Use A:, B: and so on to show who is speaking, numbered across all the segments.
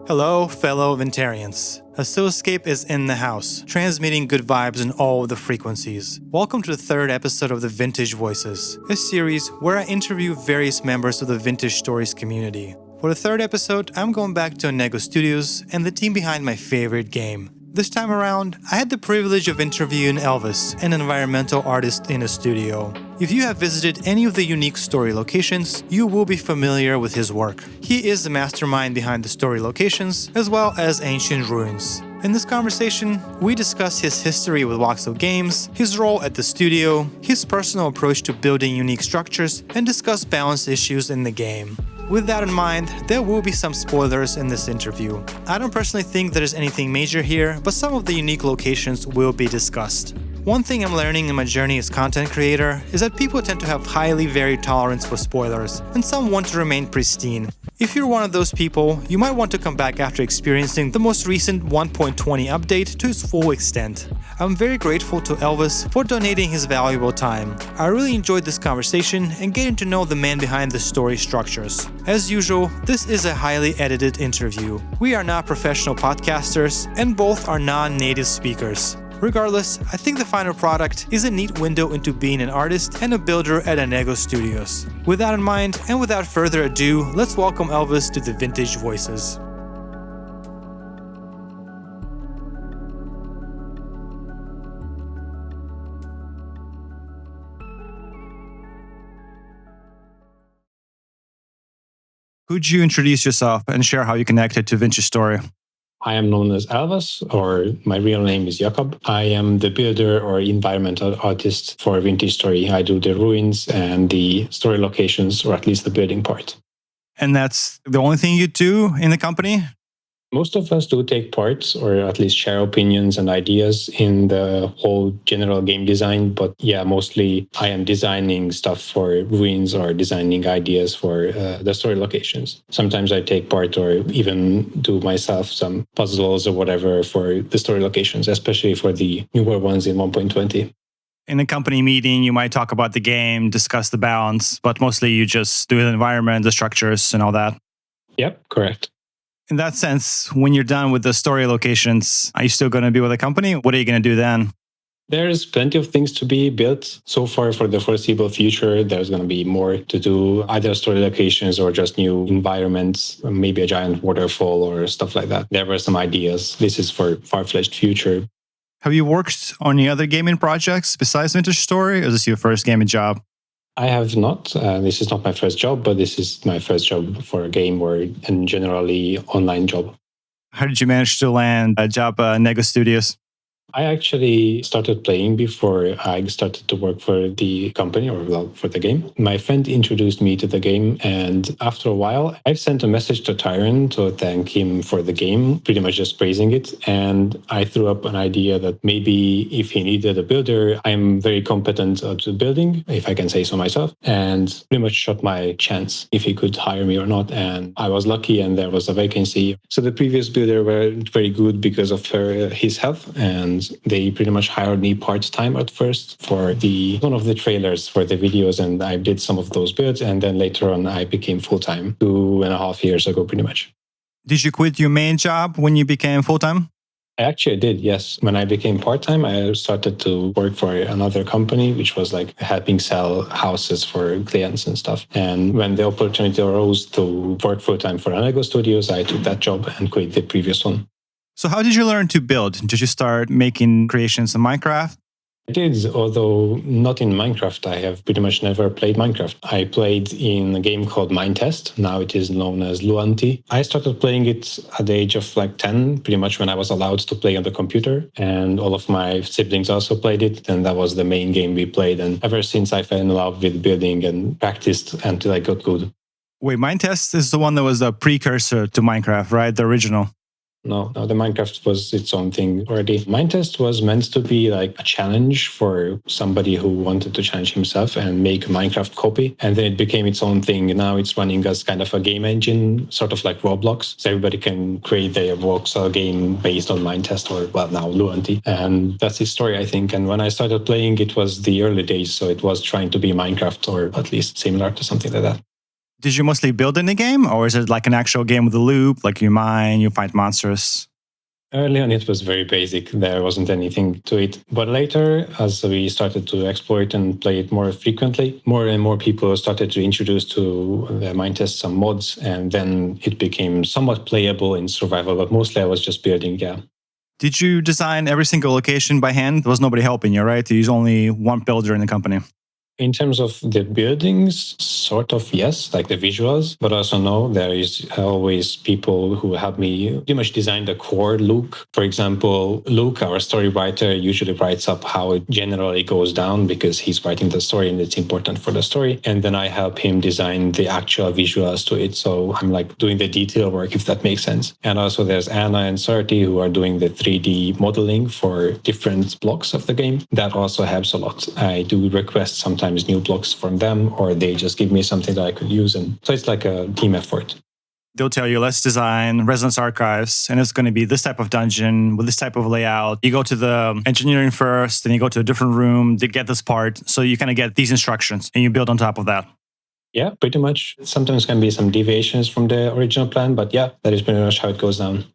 A: Hello, fellow Ventarians. Oscillascape is in the house, transmitting good vibes in all the frequencies. Welcome to the third episode of the Vintage Voices, a series where I interview various members of the Vintage Stories community. For the third episode, I'm going back to Anego Studios and the team behind my favorite game. This time around, I had the privilege of interviewing Elvas, an environmental artist in a studio. If you have visited any of the unique story locations, you will be familiar with his work. He is the mastermind behind the story locations, as well as ancient ruins. In this conversation, we discuss his history with voxel games, his role at the studio, his personal approach to building unique structures, and discuss balance issues in the game. With that in mind, there will be some spoilers in this interview. I don't personally think there's anything major here, but some of the unique locations will be discussed. One thing I'm learning in my journey as content creator is that people tend to have highly varied tolerance for spoilers, and some want to remain pristine. If you're one of those people, you might want to come back after experiencing the most recent 1.20 update to its full extent. I'm very grateful to Elvas for donating his valuable time. I really enjoyed this conversation and getting to know the man behind the story structures. As usual, this is a highly edited interview. We are not professional podcasters, and both are non-native speakers. Regardless, I think the final product is a neat window into being an artist and a builder at Anego Studios. With that in mind, and without further ado, let's welcome Elvas to the Vintage Voices. Could you introduce yourself and share how you connected to Vintage Story?
B: I am known as Elvas, or my real name is Jakob. I am the builder or environmental artist for Vintage Story. I do the ruins and the story locations, or at least the building part.
A: And that's the only thing you do in the company?
B: Most of us do take part, or at least share opinions and ideas in the whole general game design. But yeah, mostly I am designing stuff for ruins or designing ideas for the story locations. Sometimes I take part or even do myself some puzzles or whatever for the story locations, especially for the newer ones in 1.20.
A: In a company meeting, you might talk about the game, discuss the balance, but mostly you just do the environment, the structures, and all that.
B: Yep, correct.
A: In that sense, when you're done with the story locations, are you still going to be with the company? What are you going to do then?
B: There's plenty of things to be built. So far, for the foreseeable future, there's going to be more to do, either story locations or just new environments, maybe a giant waterfall or stuff like that. There were some ideas. This is for far-fetched future.
A: Have you worked on any other gaming projects besides Vintage Story, or is this your first gaming job?
B: I have not. This is not my first job, but this is my first job for a game or and generally online job.
A: How did you manage to land a job at Anego Studios?
B: I actually started playing before I started to work for the company or for the game. My friend introduced me to the game, and after a while, I sent a message to Tyron to thank him for the game, pretty much just praising it. And I threw up an idea that maybe if he needed a builder, I'm very competent at building, if I can say so myself, and pretty much shot my chance if he could hire me or not. And I was lucky, and there was a vacancy. So the previous builder weren't very good because of his health, and they pretty much hired me part-time at first for one of the trailers for the videos, and I did some of those builds, and then later on I became full-time 2.5 years ago pretty much.
A: Did you quit your main job when you became full-time?
B: I actually did, yes. When I became part-time, I started to work for another company, which was like helping sell houses for clients and stuff. And when the opportunity arose to work full-time for Anego Studios, I took that job and quit the previous one.
A: So how did you learn to build? Did you start making creations in Minecraft?
B: I did, although not in Minecraft. I have pretty much never played Minecraft. I played in a game called Mindtest. Now it is known as Luanti. I started playing it at the age of like 10, pretty much when I was allowed to play on the computer. And all of my siblings also played it. And that was the main game we played. And ever since I fell in love with building and practiced until I got good.
A: Wait, Mindtest is the one that was the precursor to Minecraft, right? The original.
B: No, the Minecraft was its own thing already. Mindtest was meant to be like a challenge for somebody who wanted to challenge himself and make a Minecraft copy. And then it became its own thing. Now it's running as kind of a game engine, sort of like Roblox. So everybody can create their voxel game based on Mindtest or, well, now Luanti. And that's his story, I think. And when I started playing, it was the early days. So it was trying to be Minecraft or at least similar to something like that.
A: Did you mostly build in the game, or is it like an actual game with a loop, like you mine, you fight monsters?
B: Early on, it was very basic. There wasn't anything to it. But later, as we started to explore it and play it more frequently, more and more people started to introduce to the mine test some mods, and then it became somewhat playable in survival. But mostly I was just building, yeah.
A: Did you design every single location by hand? There was nobody helping you, right? You use only one builder in the company.
B: In terms of the buildings, sort of yes, like the visuals, but also no, there is always people who help me pretty much design the core look. For example, Luke, our story writer, usually writes up how it generally goes down because he's writing the story and it's important for the story. And then I help him design the actual visuals to it. So I'm like doing the detail work, if that makes sense. And also there's Anna and Sarti who are doing the 3D modeling for different blocks of the game. That also helps a lot. I do request sometimes new blocks from them, or they just give me something that I could use. And so it's like a team effort.
A: They'll tell you, let's design Resonance Archives, and it's going to be this type of dungeon with this type of layout. You go to the engineering first, then you go to a different room to get this part. So you kind of get these instructions and you build on top of that.
B: Yeah, pretty much. Sometimes can be some deviations from the original plan, but yeah, that is pretty much how it goes down.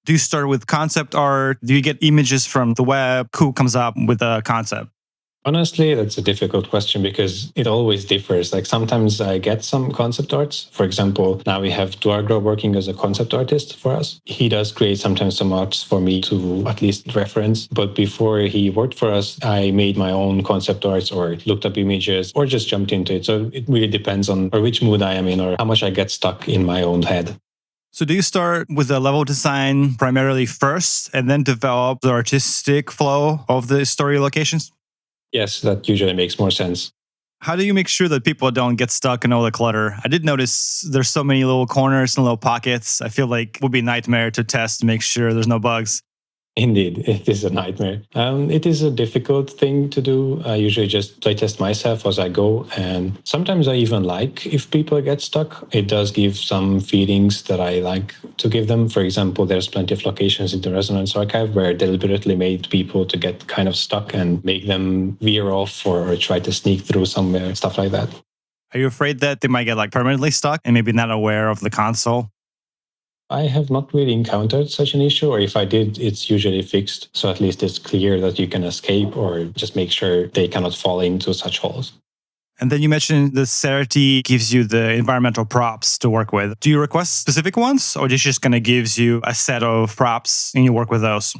A: Do you start with concept art? Do you get images from the web? Who comes up with a concept?
B: Honestly, that's a difficult question because it always differs. Like sometimes I get some concept arts. For example, now we have Duargro working as a concept artist for us. He does create sometimes some arts for me to at least reference. But before he worked for us, I made my own concept arts or looked up images or just jumped into it. So it really depends on or which mood I am in or how much I get stuck in my own head.
A: So do you start with the level design primarily first and then develop the artistic flow of the story locations?
B: Yes, that usually makes more sense.
A: How do you make sure that people don't get stuck in all the clutter? I did notice there's so many little corners and little pockets. I feel like it would be a nightmare to test to make sure there's no bugs.
B: Indeed, it is a nightmare. It is a difficult thing to do. I usually just playtest myself as I go. And sometimes I even like if people get stuck. It does give some feelings that I like to give them. For example, there's plenty of locations in the Resonance Archive where I deliberately made people to get kind of stuck and make them veer off or try to sneak through somewhere, stuff like that.
A: Are you afraid that they might get like permanently stuck and maybe not aware of the console?
B: I have not really encountered such an issue, or if I did, it's usually fixed. So at least it's clear that you can escape or just make sure they cannot fall into such holes.
A: And then you mentioned the Cerity gives you the environmental props to work with. Do you request specific ones, or is it just going to gives you a set of props and you work with those?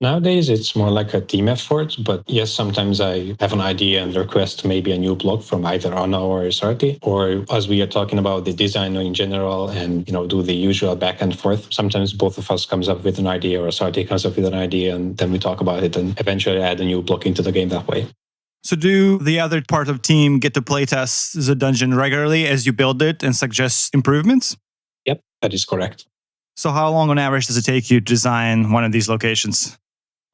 B: Nowadays, it's more like a team effort, but yes, sometimes I have an idea and request maybe a new block from either Anna or Sarti, or as we are talking about the design in general and, do the usual back and forth. Sometimes both of us comes up with an idea or Sarti comes up with an idea and then we talk about it and eventually add a new block into the game that way.
A: So do the other part of the team get to playtest the dungeon regularly as you build it and suggest improvements?
B: Yep, that is correct.
A: So how long on average does it take you to design one of these locations?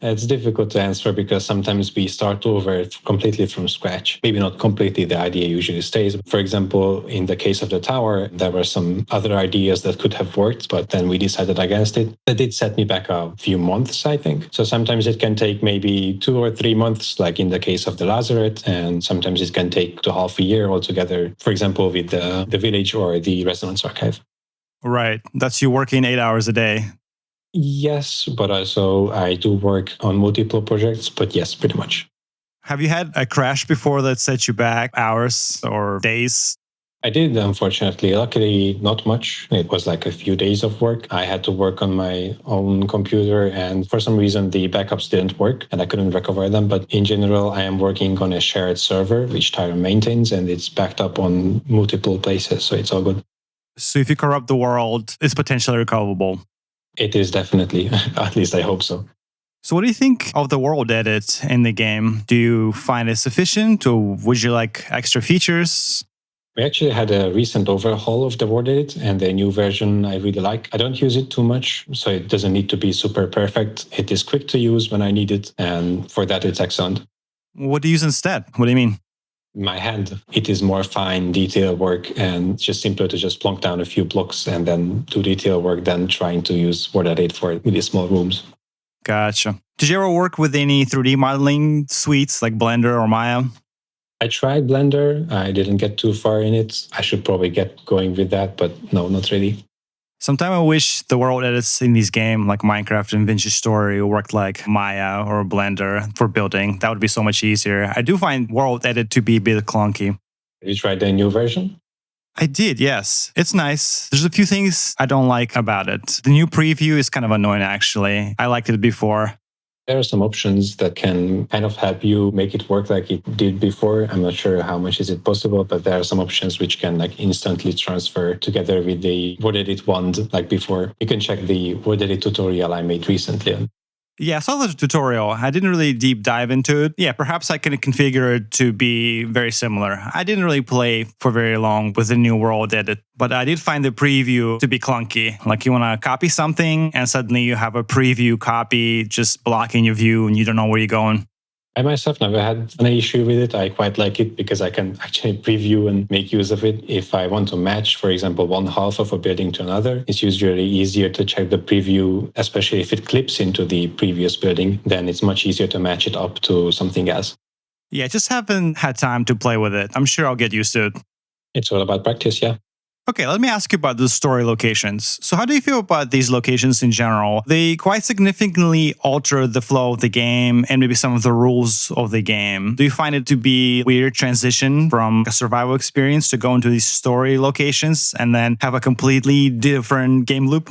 B: It's difficult to answer because sometimes we start over completely from scratch. Maybe not completely, the idea usually stays. For example, in the case of the tower, there were some other ideas that could have worked, but then we decided against it. That did set me back a few months, I think. So sometimes it can take maybe 2 or 3 months, like in the case of the Lazaret, and sometimes it can take to half a year altogether, for example, with the village or the Resonance Archive.
A: Right. That's you working 8 hours a day.
B: Yes, but also I do work on multiple projects, but yes, pretty much.
A: Have you had a crash before that set you back hours or days?
B: I did, unfortunately. Luckily, not much. It was like a few days of work. I had to work on my own computer, and for some reason, the backups didn't work, and I couldn't recover them. But in general, I am working on a shared server, which Tyron maintains, and it's backed up on multiple places, so it's all good.
A: So if you corrupt the world, it's potentially recoverable.
B: It is definitely, at least I hope so.
A: So what do you think of the world edit in the game? Do you find it sufficient, or would you like extra features?
B: We actually had a recent overhaul of the world edit, and the new version I really like. I don't use it too much, so it doesn't need to be super perfect. It is quick to use when I need it, and for that it's excellent.
A: What do you use instead? What do you mean?
B: My hand, it is more fine detail work and just simpler to just plonk down a few blocks and then do detail work than trying to use Word Edit for really small rooms.
A: Gotcha. Did you ever work with any 3D modeling suites like Blender or Maya?
B: I tried Blender. I didn't get too far in it. I should probably get going with that, but no, not really.
A: Sometimes I wish the world edits in these games like Minecraft and Vintage Story worked like Maya or Blender for building. That would be so much easier. I do find world edit to be a bit clunky.
B: Have you tried the new version?
A: I did, yes. It's nice. There's a few things I don't like about it. The new preview is kind of annoying, actually. I liked it before.
B: There are some options that can kind of help you make it work like it did before. I'm not sure how much is it possible, but there are some options which can like instantly transfer together with the word edit wand like before. You can check the word edit tutorial I made recently.
A: Yeah, I saw the tutorial. I didn't really deep dive into it. Yeah, perhaps I can configure it to be very similar. I didn't really play for very long with the new world edit, but I did find the preview to be clunky. Like you want to copy something and suddenly you have a preview copy just blocking your view and you don't know where you're going.
B: I myself never had an issue with it. I quite like it because I can actually preview and make use of it. If I want to match, for example, one half of a building to another, it's usually easier to check the preview, especially if it clips into the previous building, then it's much easier to match it up to something else.
A: Yeah, just haven't had time to play with it. I'm sure I'll get used to it.
B: It's all about practice, yeah.
A: Okay, let me ask you about the story locations. So how do you feel about these locations in general? They quite significantly alter the flow of the game and maybe some of the rules of the game. Do you find it to be a weird transition from a survival experience to go into these story locations and then have a completely different game loop?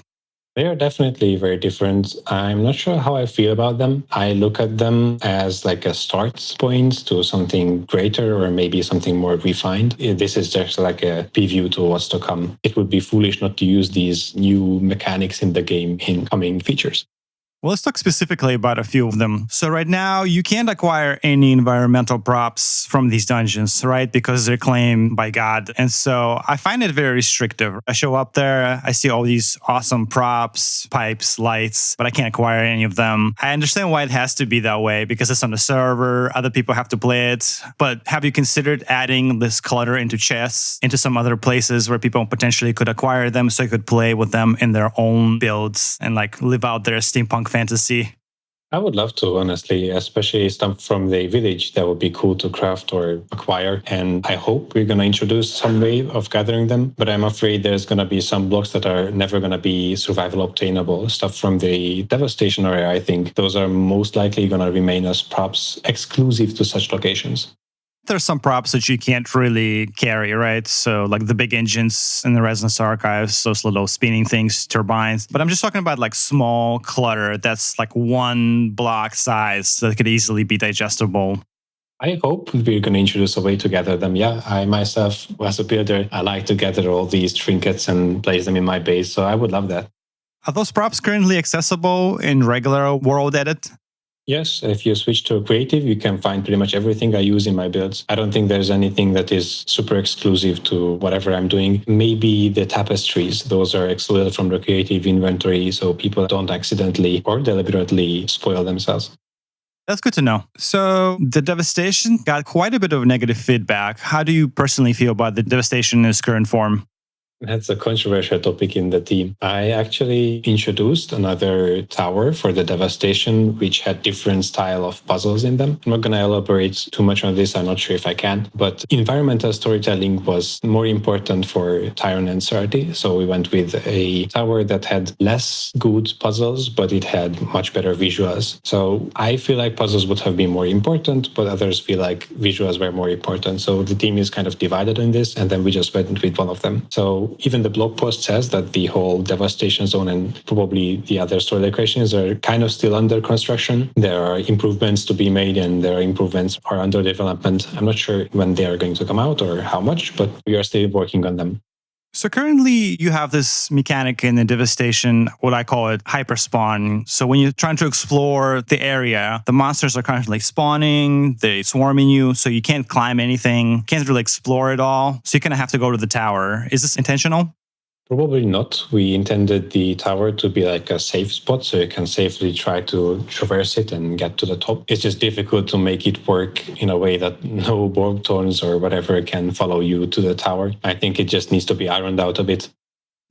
B: They are definitely very different. I'm not sure how I feel about them. I look at them as like a start point to something greater or maybe something more refined. This is just like a preview to what's to come. It would be foolish not to use these new mechanics in the game in coming features.
A: Well, let's talk specifically about a few of them. So right now, you can't acquire any environmental props from these dungeons, right? Because they're claimed by God. And so I find it very restrictive. I show up there, I see all these awesome props, pipes, lights, but I can't acquire any of them. I understand why it has to be that way because it's on the server, other people have to play it. But have you considered adding this clutter into chests, into some other places where people potentially could acquire them so you could play with them in their own builds and like live out their steampunk fantasy?
B: I would love to, honestly, especially stuff from the village that would be cool to craft or acquire. And I hope we're going to introduce some way of gathering them. But I'm afraid there's going to be some blocks that are never going to be survival obtainable. Stuff from the Devastation area, I think those are most likely going to remain as props exclusive to such locations.
A: There's some props that you can't really carry, right? So like the big engines in the Resonance Archives, those little spinning things, turbines. But I'm just talking about like small clutter that's like one block size that could easily be digestible.
B: I hope we're going to introduce a way to gather them. Yeah, I myself, as a builder, I like to gather all these trinkets and place them in my base. So I would love that.
A: Are those props currently accessible in regular World Edit?
B: Yes, if you switch to creative, you can find pretty much everything I use in my builds. I don't think there's anything that is super exclusive to whatever I'm doing. Maybe the tapestries, those are excluded from the creative inventory so people don't accidentally or deliberately spoil themselves.
A: That's good to know. So the Devastation got quite a bit of negative feedback. How do you personally feel about the Devastation in its current form?
B: That's a controversial topic in the team. I actually introduced another tower for the Devastation, which had different style of puzzles in them. I'm not going to elaborate too much on this. I'm not sure if I can. But environmental storytelling was more important for Tyron and Sarti. So we went with a tower that had less good puzzles, but it had much better visuals. So I feel like puzzles would have been more important, but others feel like visuals were more important. So the team is kind of divided on this, and then we just went with one of them. So even the blog post says that the whole Devastation zone and probably the other story locations are kind of still under construction. There are improvements to be made and there are improvements are under development. I'm not sure when they are going to come out or how much, but we are still working on them.
A: So currently you have this mechanic in the Devastation, what I call it hyperspawn. So when you're trying to explore the area, the monsters are constantly spawning, they swarming you, so you can't climb anything, can't really explore it all. So you kind of have to go to the tower. Is this intentional?
B: Probably not. We intended the tower to be like a safe spot so you can safely try to traverse it and get to the top. It's just difficult to make it work in a way that no borg thorns or whatever can follow you to the tower. I think it just needs to be ironed out a bit.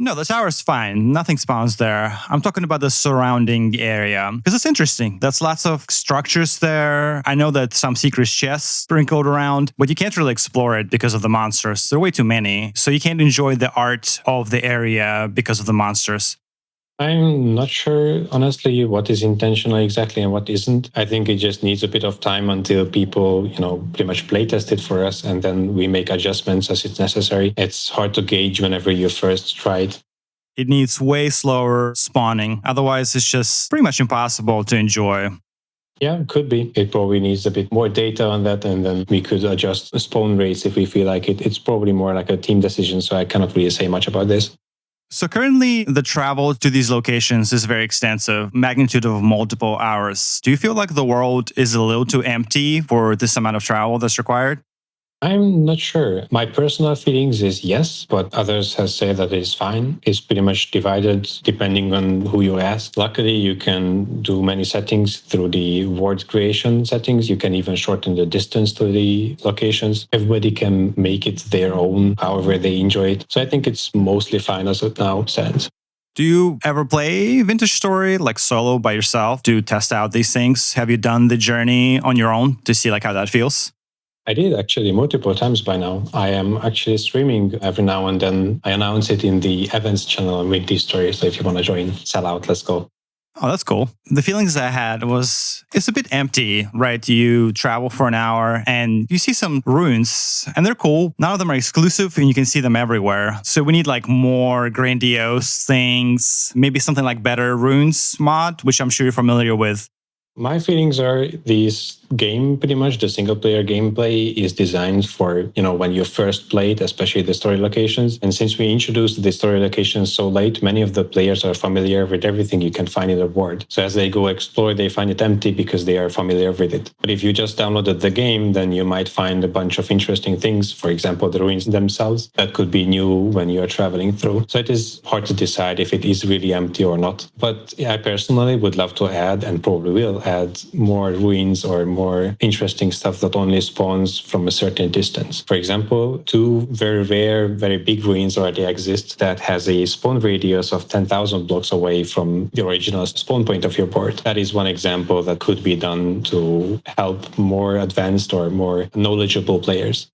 A: No, the tower's fine. Nothing spawns there. I'm talking about the surrounding area because it's interesting. There's lots of structures there. I know that some secret chests sprinkled around, but you can't really explore it because of the monsters. There are way too many. So you can't enjoy the art of the area because of the monsters.
B: I'm not sure, honestly, what is intentional exactly and what isn't. I think it just needs a bit of time until people, pretty much playtest it for us, and then we make adjustments as it's necessary. It's hard to gauge whenever you first try it.
A: It needs way slower spawning. Otherwise, it's just pretty much impossible to enjoy.
B: Yeah, could be. It probably needs a bit more data on that, and then we could adjust spawn rates if we feel like it. It's probably more like a team decision, so I cannot really say much about this.
A: So currently, the travel to these locations is very extensive, magnitude of multiple hours. Do you feel like the world is a little too empty for this amount of travel that's required?
B: I'm not sure. My personal feelings is yes, but others have said that it's fine. It's pretty much divided depending on who you ask. Luckily, you can do many settings through the world creation settings. You can even shorten the distance to the locations. Everybody can make it their own, however they enjoy it. So I think it's mostly fine as it now stands.
A: Do you ever play Vintage Story like solo by yourself to test out these things? Have you done the journey on your own to see like how that feels?
B: I did actually multiple times by now. I am actually streaming every now and then. I announce it in the events channel with these stories. So if you want to join, sell out, let's go.
A: Oh, that's cool. The feelings I had was it's a bit empty, right? You travel for an hour and you see some ruins and they're cool. None of them are exclusive and you can see them everywhere. So we need like more grandiose things, maybe something like better runes mod, which I'm sure you're familiar with.
B: My feelings are this game, pretty much the single player gameplay is designed for, when you first play it, especially the story locations. And since we introduced the story locations so late, many of the players are familiar with everything you can find in the world. So as they go explore, they find it empty because they are familiar with it. But if you just downloaded the game, then you might find a bunch of interesting things. For example, the ruins themselves that could be new when you're traveling through. So it is hard to decide if it is really empty or not. But I personally would love to add, and probably will add, more ruins or more interesting stuff that only spawns from a certain distance. For example, 2 very rare, very big ruins already exist that has a spawn radius of 10,000 blocks away from the original spawn point of your board. That is one example that could be done to help more advanced or more knowledgeable players.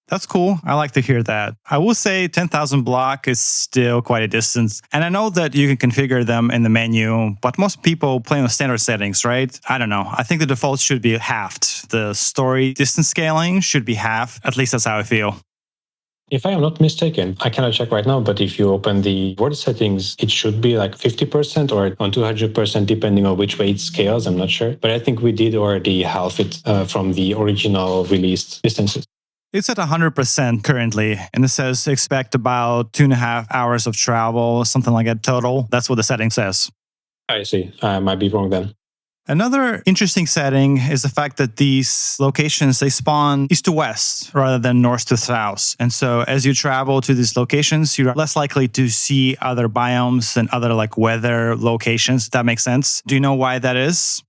A: That's cool. I like to hear that. I will say 10,000 block is still quite a distance. And I know that you can configure them in the menu, but most people play on standard settings, right? I don't know. I think the default should be halved. The story distance scaling should be half. At least that's how I feel.
B: If I am not mistaken, I cannot check right now, but if you open the word settings, it should be like 50% or on 200%, depending on which way it scales. I'm not sure. But I think we did already halve it from the original released distances.
A: It's at 100% currently, and it says expect about 2.5 hours of travel, something like that total. That's what the setting says.
B: I see. I might be wrong then.
A: Another interesting setting is the fact that these locations, they spawn east to west rather than north to south. And so as you travel to these locations, you're less likely to see other biomes and other like weather locations. If that makes sense. Do you know why that is?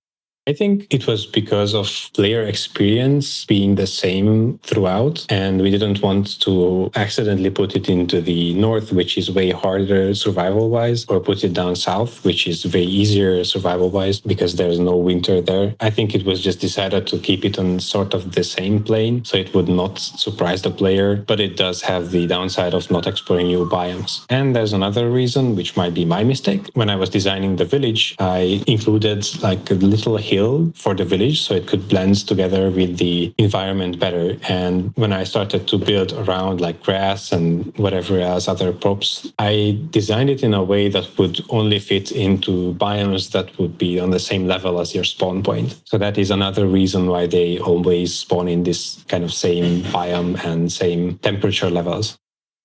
B: I think it was because of player experience being the same throughout, and we didn't want to accidentally put it into the north, which is way harder survival-wise, or put it down south, which is way easier survival-wise because there's no winter there. I think it was just decided to keep it on sort of the same plane, so it would not surprise the player, but it does have the downside of not exploring new biomes. And there's another reason, which might be my mistake. When I was designing the village, I included like a little hill for the village so it could blend together with the environment better. And when I started to build around like grass and whatever else, other props, I designed it in a way that would only fit into biomes that would be on the same level as your spawn point. So that is another reason why they always spawn in this kind of same biome and same temperature levels.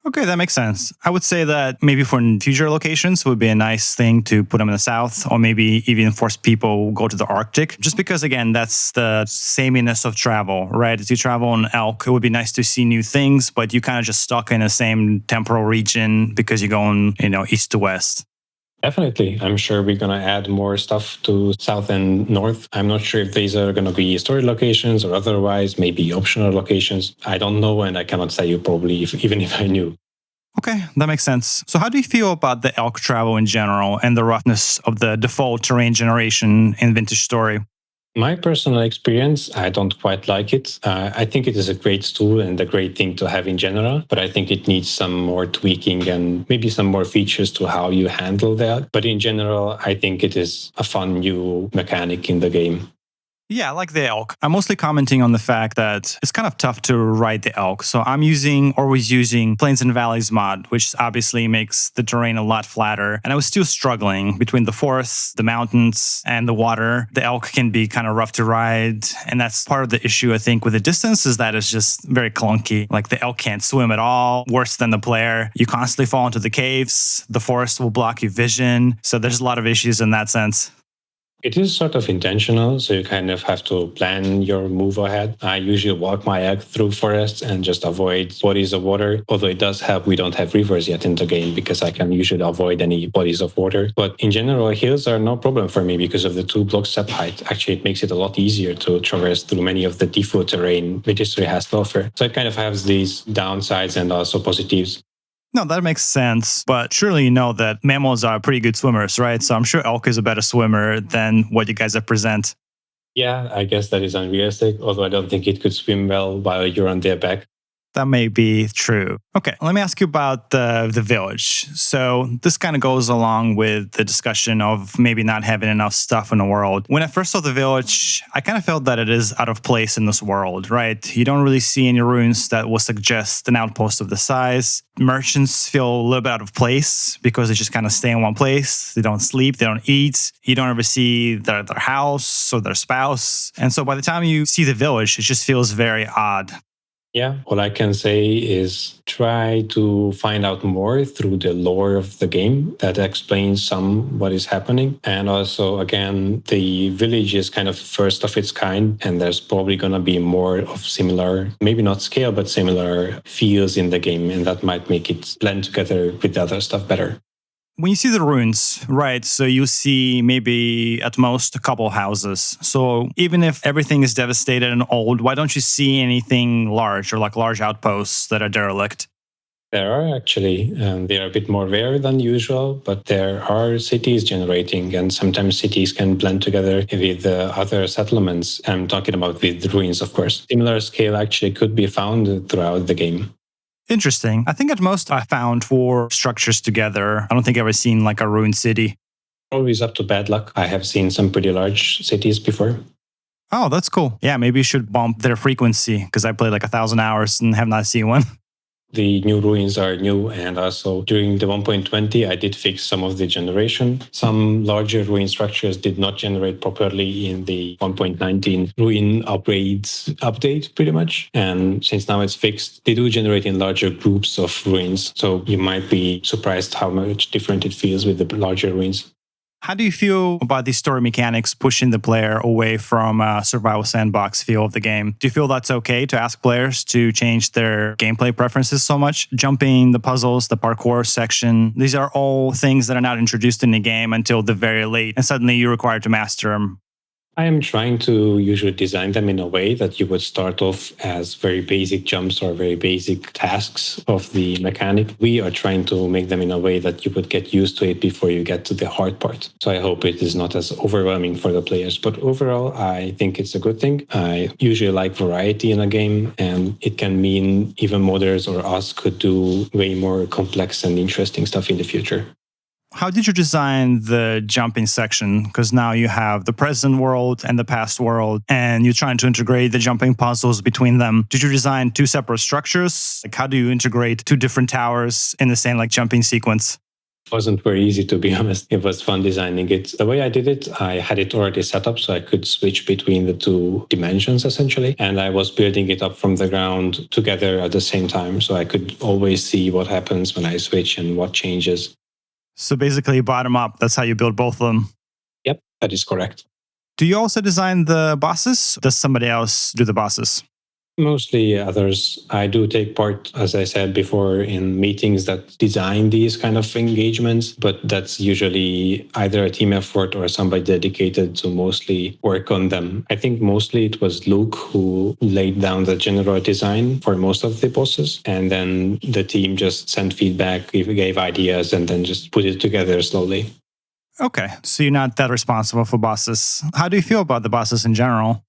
A: Okay, that makes sense. I would say that maybe for future locations would be a nice thing to put them in the south, or maybe even force people go to the Arctic. Just because, again, that's the sameness of travel, right? As you travel on elk, it would be nice to see new things, but you kind of just stuck in the same temporal region because you're going, east to west.
B: Definitely. I'm sure we're going to add more stuff to south and north. I'm not sure if these are going to be story locations or otherwise, maybe optional locations. I don't know, and I cannot tell you probably even if I knew.
A: Okay, that makes sense. So how do you feel about the elk travel in general and the roughness of the default terrain generation in Vintage Story?
B: My personal experience, I don't quite like it. I think it is a great tool and a great thing to have in general, but I think it needs some more tweaking and maybe some more features to how you handle that. But in general, I think it is a fun new mechanic in the game.
A: Yeah, I like the elk. I'm mostly commenting on the fact that it's kind of tough to ride the elk. So I'm always using Plains and Valleys mod, which obviously makes the terrain a lot flatter. And I was still struggling between the forests, the mountains, and the water. The elk can be kind of rough to ride. And that's part of the issue, I think, with the distance is that it's just very clunky. Like the elk can't swim at all, worse than the player. You constantly fall into the caves. The forest will block your vision. So there's a lot of issues in that sense.
B: It is sort of intentional, so you kind of have to plan your move ahead. I usually walk my egg through forests and just avoid bodies of water. Although it does help, we don't have rivers yet in the game because I can usually avoid any bodies of water. But in general, hills are no problem for me because of the 2 block step height. Actually, it makes it a lot easier to traverse through many of the default terrain which history has to offer. So it kind of has these downsides and also positives.
A: No, that makes sense. But surely you know that mammals are pretty good swimmers, right? So I'm sure elk is a better swimmer than what you guys represent.
B: Yeah, I guess that is unrealistic, although I don't think it could swim well while you're on their back.
A: That may be true. Okay, let me ask you about the village. So this kind of goes along with the discussion of maybe not having enough stuff in the world. When I first saw the village, I kind of felt that it is out of place in this world, right? You don't really see any ruins that will suggest an outpost of the size. Merchants feel a little bit out of place because they just kind of stay in one place. They don't sleep, they don't eat. You don't ever see their house or their spouse. And so by the time you see the village, it just feels very odd.
B: Yeah, all I can say is try to find out more through the lore of the game that explains some what is happening. And also, again, the village is kind of first of its kind, and there's probably going to be more of similar, maybe not scale, but similar feels in the game, and that might make it blend together with the other stuff better.
A: When you see the ruins, right, so you see maybe at most a couple houses. So even if everything is devastated and old, why don't you see anything large or like large outposts that are derelict?
B: There are actually, they are a bit more rare than usual, but there are cities generating, and sometimes cities can blend together with other settlements. I'm talking about with ruins, of course. Similar scale actually could be found throughout the game.
A: Interesting. I think at most I found 4 structures together. I don't think I've ever seen like a ruined city.
B: Always up to bad luck. I have seen some pretty large cities before.
A: Oh, that's cool. Yeah, maybe you should bump their frequency because I played like 1,000 hours and have not seen one.
B: The new ruins are new, and also during the 1.20, I did fix some of the generation. Some larger ruin structures did not generate properly in the 1.19 ruin update, pretty much. And since now it's fixed, they do generate in larger groups of ruins. So you might be surprised how much different it feels with the larger ruins.
A: How do you feel about these story mechanics pushing the player away from a survival sandbox feel of the game? Do you feel that's okay to ask players to change their gameplay preferences so much? Jumping, the puzzles, the parkour section, these are all things that are not introduced in the game until the very late, and suddenly you're required to master them.
B: I am trying to usually design them in a way that you would start off as very basic jumps or very basic tasks of the mechanic. We are trying to make them in a way that you would get used to it before you get to the hard part. So I hope it is not as overwhelming for the players. But overall, I think it's a good thing. I usually like variety in a game, and it can mean even modders or us could do way more complex and interesting stuff in the future.
A: How did you design the jumping section? Because now you have the present world and the past world, and you're trying to integrate the jumping puzzles between them. Did you design 2 separate structures? Like, how do you integrate 2 different towers in the same like jumping sequence?
B: It wasn't very easy, to be honest. It was fun designing it. The way I did it, I had it already set up so I could switch between the 2 dimensions, essentially. And I was building it up from the ground together at the same time, so I could always see what happens when I switch and what changes.
A: So basically, bottom up, that's how you build both of them.
B: Yep, that is correct.
A: Do you also design the bosses? Does somebody else do the bosses?
B: Mostly others. I do take part, as I said before, in meetings that design these kind of engagements, but that's usually either a team effort or somebody dedicated to mostly work on them. I think mostly it was Luke who laid down the general design for most of the bosses, and then the team just sent feedback, gave ideas, and then just put it together slowly.
A: Okay, so you're not that responsible for bosses. How do you feel about the bosses in general?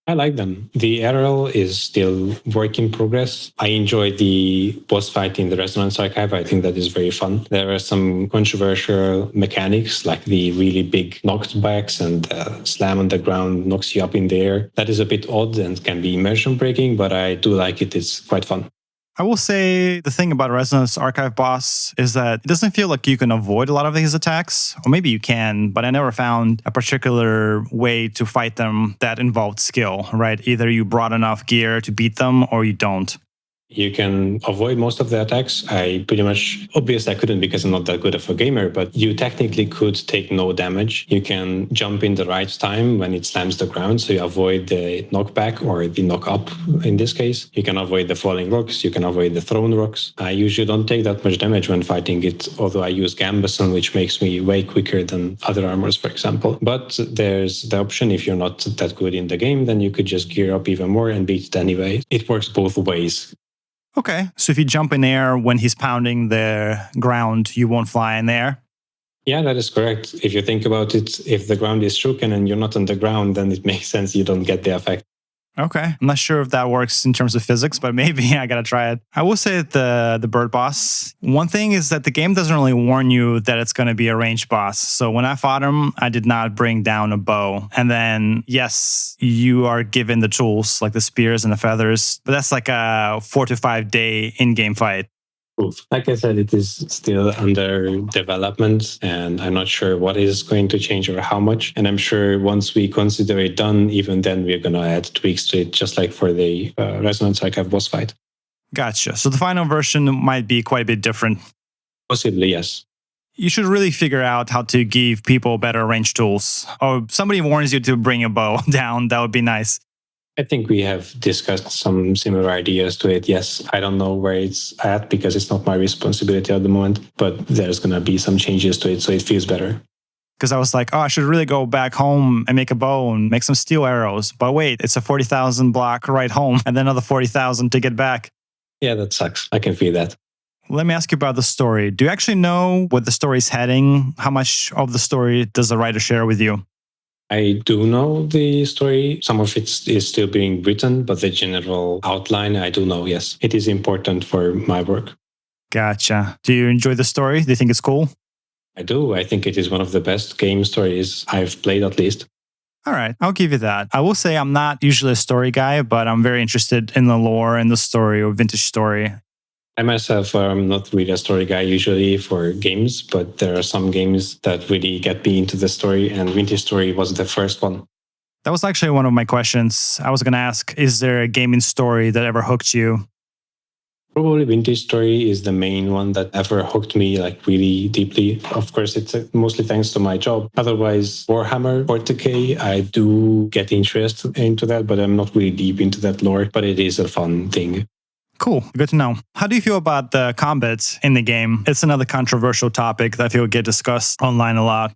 B: I like them. The RL is still work in progress. I enjoy the boss fight in the Resonance Archive. I think that is very fun. There are some controversial mechanics, like the really big knockbacks and slam on the ground knocks you up in the air. That is a bit odd and can be immersion breaking, but I do like it. It's quite fun.
A: I will say the thing about Resonance Archive boss is that it doesn't feel like you can avoid a lot of these attacks, or maybe you can, but I never found a particular way to fight them that involved skill, right? Either you brought enough gear to beat them or you don't.
B: You can avoid most of the attacks. I pretty much, obviously I couldn't because I'm not that good of a gamer, but you technically could take no damage. You can jump in the right time when it slams the ground, so you avoid the knockback or the knock up in this case. You can avoid the falling rocks, you can avoid the thrown rocks. I usually don't take that much damage when fighting it, although I use Gambeson, which makes me way quicker than other armors, for example. But there's the option, if you're not that good in the game, then you could just gear up even more and beat it anyway. It works both ways.
A: Okay, so if you jump in air when he's pounding the ground, you won't fly in there?
B: Yeah, that is correct. If you think about it, if the ground is shooken and you're not on the ground, then it makes sense you don't get the effect.
A: Okay. I'm not sure if that works in terms of physics, but maybe I gotta try it. I will say that the bird boss, one thing is that the game doesn't really warn you that it's gonna be a ranged boss. So when I fought him, I did not bring down a bow. And then, yes, you are given the tools like the spears and the feathers, but that's like a 4 to 5 day in-game fight.
B: Like I said, it is still under development, and I'm not sure what is going to change or how much. And I'm sure once we consider it done, even then we're going to add tweaks to it, just like for the Resonance Archive boss fight.
A: Gotcha. So the final version might be quite a bit different.
B: Possibly, yes.
A: You should really figure out how to give people better range tools. Or somebody warns you to bring a bow down. That would be nice.
B: I think we have discussed some similar ideas to it. Yes, I don't know where it's at because it's not my responsibility at the moment, but there's going to be some changes to it so it feels better.
A: Because I was like, oh, I should really go back home and make a bow and make some steel arrows. But wait, it's a 40,000 block ride home and then another 40,000 to get back.
B: Yeah, that sucks. I can feel that.
A: Let me ask you about the story. Do you actually know what the story is heading? How much of the story does the writer share with you?
B: I do know the story. Some of it is still being written, but the general outline, I do know, yes. It is important for my work.
A: Gotcha. Do you enjoy the story? Do you think it's cool?
B: I do. I think it is one of the best game stories I've played, at least.
A: All right, I'll give you that. I will say I'm not usually a story guy, but I'm very interested in the lore and the story or vintage story.
B: I myself am not really a story guy usually for games, but there are some games that really get me into the story, and Vintage Story was the first one.
A: That was actually one of my questions. I was going to ask, is there a gaming story that ever hooked you?
B: Probably Vintage Story is the main one that ever hooked me like really deeply. Of course, it's mostly thanks to my job. Otherwise, Warhammer 40k, I do get interested into that, but I'm not really deep into that lore, but it is a fun thing.
A: Cool. Good to know. How do you feel about the combat in the game? It's another controversial topic that I feel get discussed online a lot.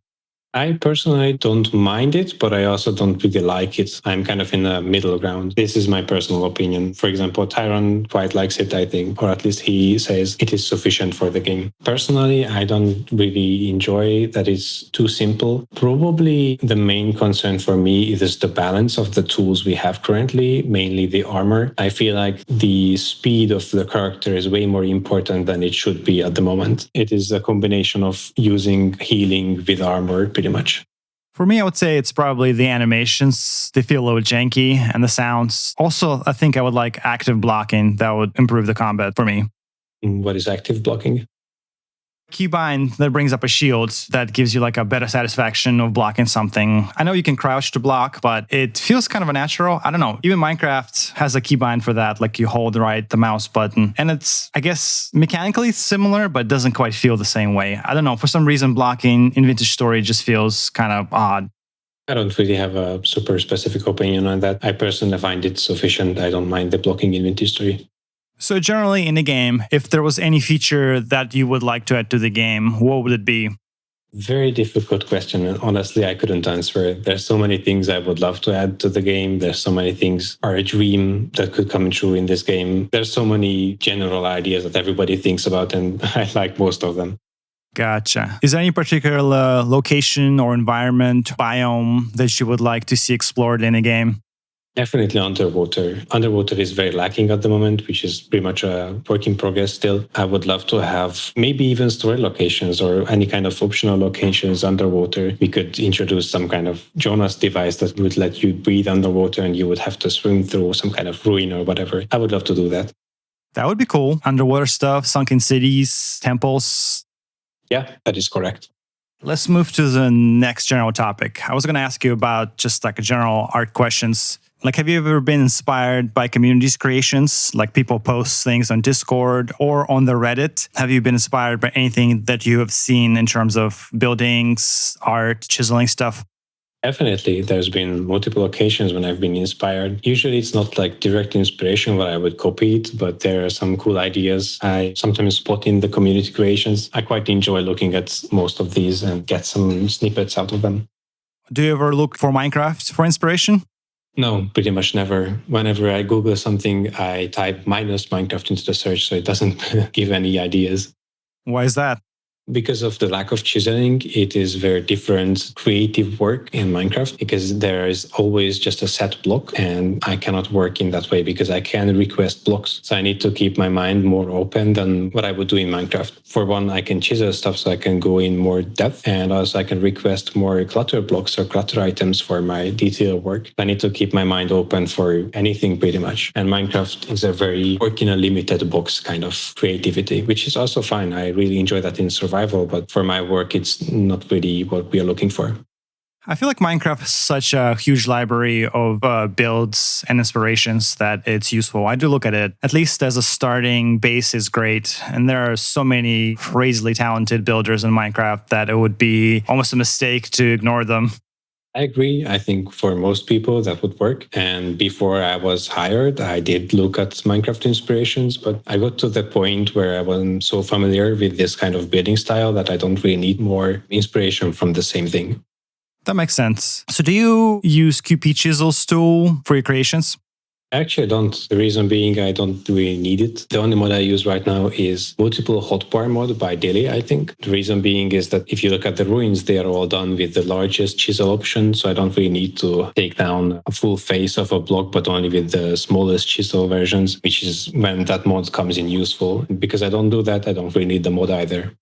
B: I personally don't mind it, but I also don't really like it. I'm kind of in a middle ground. This is my personal opinion. For example, Tyron quite likes it, I think, or at least he says it is sufficient for the game. Personally, I don't really enjoy that it's too simple. Probably the main concern for me is the balance of the tools we have currently, mainly the armor. I feel like the speed of the character is way more important than it should be at the moment. It is a combination of using healing with armor, pretty much.
A: For me, I would say it's probably the animations. They feel a little janky and the sounds. Also, I think I would like active blocking. That would improve the combat for me.
B: What is active blocking?
A: Keybind that brings up a shield that gives you like a better satisfaction of blocking something. I know you can crouch to block, but it feels kind of unnatural. I don't know. Even Minecraft has a keybind for that. Like you hold the mouse button. And it's, I guess, mechanically similar, but doesn't quite feel the same way. I don't know. For some reason, blocking in Vintage Story just feels kind of odd.
B: I don't really have a super specific opinion on that. I personally find it sufficient. I don't mind the blocking in Vintage 3.
A: So generally in the game, if there was any feature that you would like to add to the game, what would it be?
B: Very difficult question. And honestly, I couldn't answer it. There's so many things I would love to add to the game. There's so many things are a dream that could come true in this game. There's so many general ideas that everybody thinks about, and I like most of them.
A: Gotcha. Is there any particular location or environment, biome that you would like to see explored in a game?
B: Definitely underwater. Underwater is very lacking at the moment, which is pretty much a work in progress still. I would love to have maybe even story locations or any kind of optional locations underwater. We could introduce some kind of Jonas device that would let you breathe underwater and you would have to swim through some kind of ruin or whatever. I would love to do that.
A: That would be cool. Underwater stuff, sunken cities, temples.
B: Yeah, that is correct.
A: Let's move to the next general topic. I was going to ask you about just like a general art questions. Like, have you ever been inspired by communities creations? Like people post things on Discord or on the Reddit. Have you been inspired by anything that you have seen in terms of buildings, art, chiseling stuff?
B: Definitely. There's been multiple occasions when I've been inspired. Usually it's not like direct inspiration where I would copy it, but there are some cool ideas I sometimes spot in the community creations. I quite enjoy looking at most of these and get some snippets out of them.
A: Do you ever look for Minecraft for inspiration?
B: No, pretty much never. Whenever I Google something, I type minus Minecraft into the search, so it doesn't give any ideas.
A: Why is that?
B: Because of the lack of chiseling, it is very different creative work in Minecraft because there is always just a set block and I cannot work in that way because I can request blocks. So I need to keep my mind more open than what I would do in Minecraft. For one, I can chisel stuff so I can go in more depth and also I can request more clutter blocks or clutter items for my detail work. I need to keep my mind open for anything pretty much. And Minecraft is a very work in a limited box kind of creativity, which is also fine. I really enjoy that in survival. But for my work, it's not really what we are looking for.
A: I feel like Minecraft is such a huge library of builds and inspirations that it's useful. I do look at it, at least as a starting base is great. And there are so many crazily talented builders in Minecraft that it would be almost a mistake to ignore them.
B: I agree. I think for most people that would work. And before I was hired, I did look at Minecraft inspirations, but I got to the point where I wasn't so familiar with this kind of building style that I don't really need more inspiration from the same thing.
A: That makes sense. So do you use QP Chisel's tool for your creations?
B: Actually, I don't. The reason being, I don't really need it. The only mod I use right now is multiple hotbar mod by Daily, I think. The reason being is that if you look at the ruins, they are all done with the largest chisel option. So I don't really need to take down a full face of a block, but only with the smallest chisel versions, which is when that mod comes in useful. Because I don't do that, I don't really need the mod either.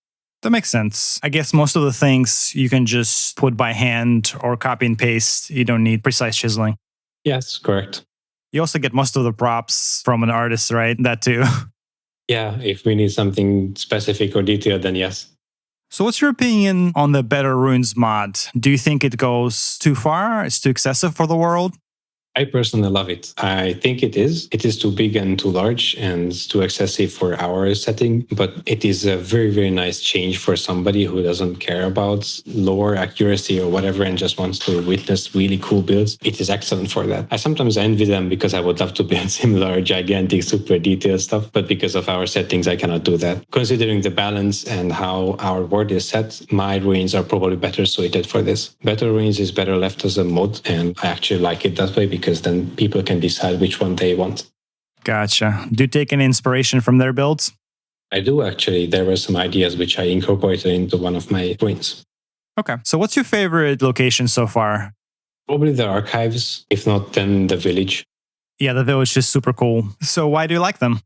A: That makes sense. I guess most of the things you can just put by hand or copy and paste. You don't need precise chiseling.
B: Yes, correct.
A: You also get most of the props from an artist, right? That too.
B: Yeah, if we need something specific or detailed, then yes.
A: So what's your opinion on the Better Runes mod? Do you think it goes too far? It's too excessive for the world?
B: I personally love it. I think it is. It is too big and too large and too excessive for our setting, but it is a very, very nice change for somebody who doesn't care about lore, accuracy, or whatever and just wants to witness really cool builds. It is excellent for that. I sometimes envy them because I would love to build similar gigantic, super detailed stuff, but because of our settings, I cannot do that. Considering the balance and how our world is set, my ruins are probably better suited for this. Better Ruins is better left as a mod, and I actually like it that way because then people can decide which one they want.
A: Gotcha. Do you take any inspiration from their builds?
B: I do actually. There were some ideas which I incorporated into one of my ruins.
A: Okay. So what's your favorite location so far?
B: Probably the archives. If not, then the village.
A: Yeah, the village is super cool. So why do you like them?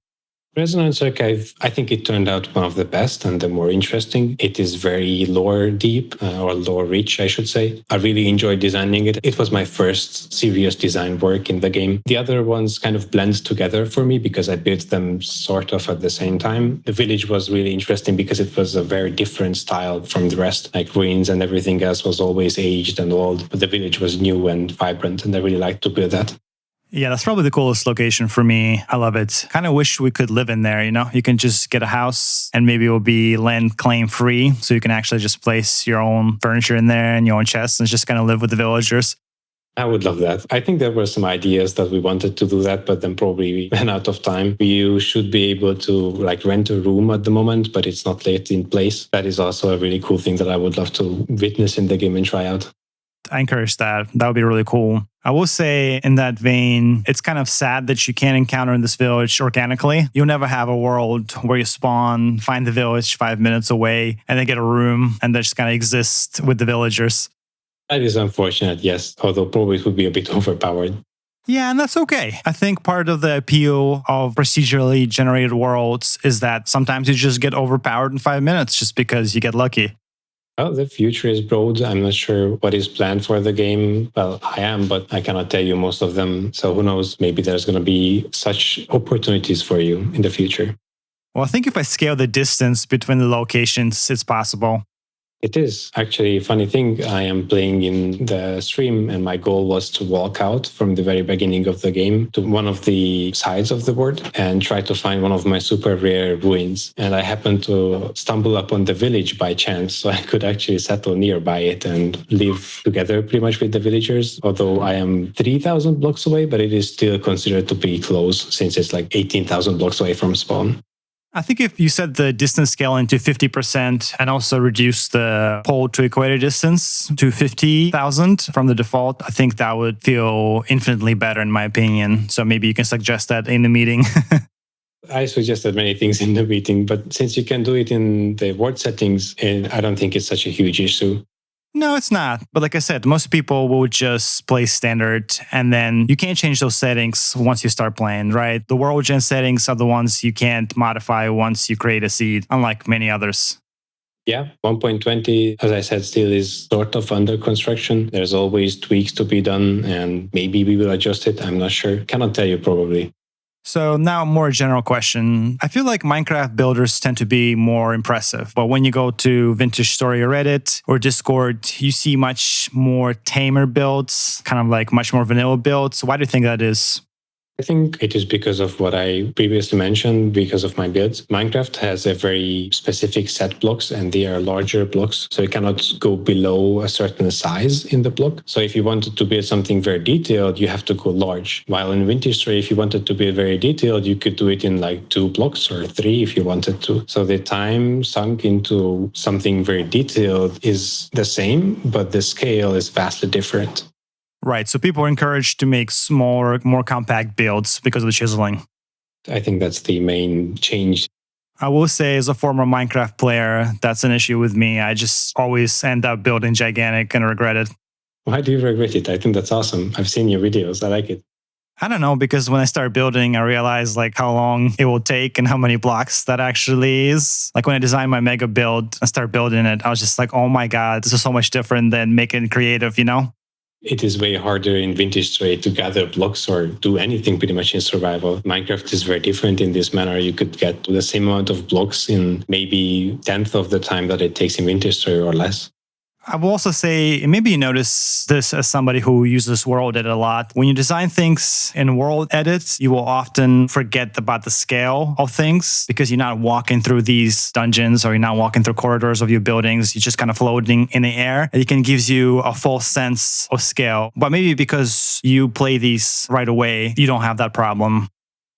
B: Resonance Archive, I think it turned out one of the best and the more interesting. It is very lore deep, or lore rich, I should say. I really enjoyed designing it. It was my first serious design work in the game. The other ones kind of blend together for me because I built them sort of at the same time. The village was really interesting because it was a very different style from the rest. Like ruins and everything else was always aged and old, but the village was new and vibrant, and I really liked to build that.
A: Yeah, that's probably the coolest location for me. I love it. Kind of wish we could live in there, you know? You can just get a house and maybe it will be land claim free. So you can actually just place your own furniture in there and your own chests and just kind of live with the villagers.
B: I would love that. I think there were some ideas that we wanted to do that, but then probably we ran out of time. You should be able to like rent a room at the moment, but it's not yet in place. That is also a really cool thing that I would love to witness in the game and try out.
A: I encourage that. That would be really cool. I will say in that vein, it's kind of sad that you can't encounter in this village organically. You'll never have a world where you spawn, find the village 5 minutes away, and then get a room and then just kind of exist with the villagers.
B: That is unfortunate, yes, although probably it would be a bit overpowered.
A: Yeah, and that's okay. I think part of the appeal of procedurally generated worlds is that sometimes you just get overpowered in 5 minutes just because you get lucky.
B: Well, the future is broad. I'm not sure what is planned for the game. Well, I am, but I cannot tell you most of them. So who knows? Maybe there's going to be such opportunities for you in the future.
A: Well, I think if I scale the distance between the locations, it's possible.
B: It is actually a funny thing. I am playing in the stream and my goal was to walk out from the very beginning of the game to one of the sides of the board and try to find one of my super rare ruins. And I happened to stumble upon the village by chance. So I could actually settle nearby it and live together pretty much with the villagers. Although I am 3,000 blocks away, but it is still considered to be close since it's like 18,000 blocks away from spawn.
A: I think if you set the distance scale into 50% and also reduce the pole to equator distance to 50,000 from the default, I think that would feel infinitely better in my opinion. So maybe you can suggest that in the meeting.
B: I suggested many things in the meeting, but since you can do it in the word settings, I don't think it's such a huge issue.
A: No, it's not. But like I said, most people will just play standard and then you can't change those settings once you start playing, right? The world gen settings are the ones you can't modify once you create a seed, unlike many others.
B: Yeah, 1.20, as I said, still is sort of under construction. There's always tweaks to be done and maybe we will adjust it. I'm not sure. Cannot tell you probably.
A: So now a more general question. I feel like Minecraft builders tend to be more impressive, but when you go to Vintage Story or Reddit or Discord, you see much more tamer builds, kind of like much more vanilla builds. Why do you think that is?
B: I think it is because of what I previously mentioned, because of my builds. Minecraft has a very specific set blocks and they are larger blocks. So you cannot go below a certain size in the block. So if you wanted to build something very detailed, you have to go large. While in Vintage Story, if you wanted to build very detailed, you could do it in like 2 blocks or 3 if you wanted to. So the time sunk into something very detailed is the same, but the scale is vastly different.
A: Right. So people are encouraged to make smaller, more compact builds because of the chiseling.
B: I think that's the main change.
A: I will say, as a former Minecraft player, that's an issue with me. I just always end up building gigantic and regret it.
B: Why do you regret it? I think that's awesome. I've seen your videos. I like it.
A: I don't know, because when I start building, I realize like how long it will take and how many blocks that actually is. Like when I designed my mega build and start building it, I was just like, oh my God, this is so much different than making creative, you know?
B: It is way harder in Vintage Story to gather blocks or do anything pretty much in survival. Minecraft is very different in this manner. You could get the same amount of blocks in maybe 1/10 of the time that it takes in Vintage Story or less.
A: I will also say, maybe you notice this as somebody who uses World Edit a lot. When you design things in World Edits, you will often forget about the scale of things because you're not walking through these dungeons or you're not walking through corridors of your buildings. You're just kind of floating in the air. It can give you a false sense of scale. But maybe because you play these right away, you don't have that problem.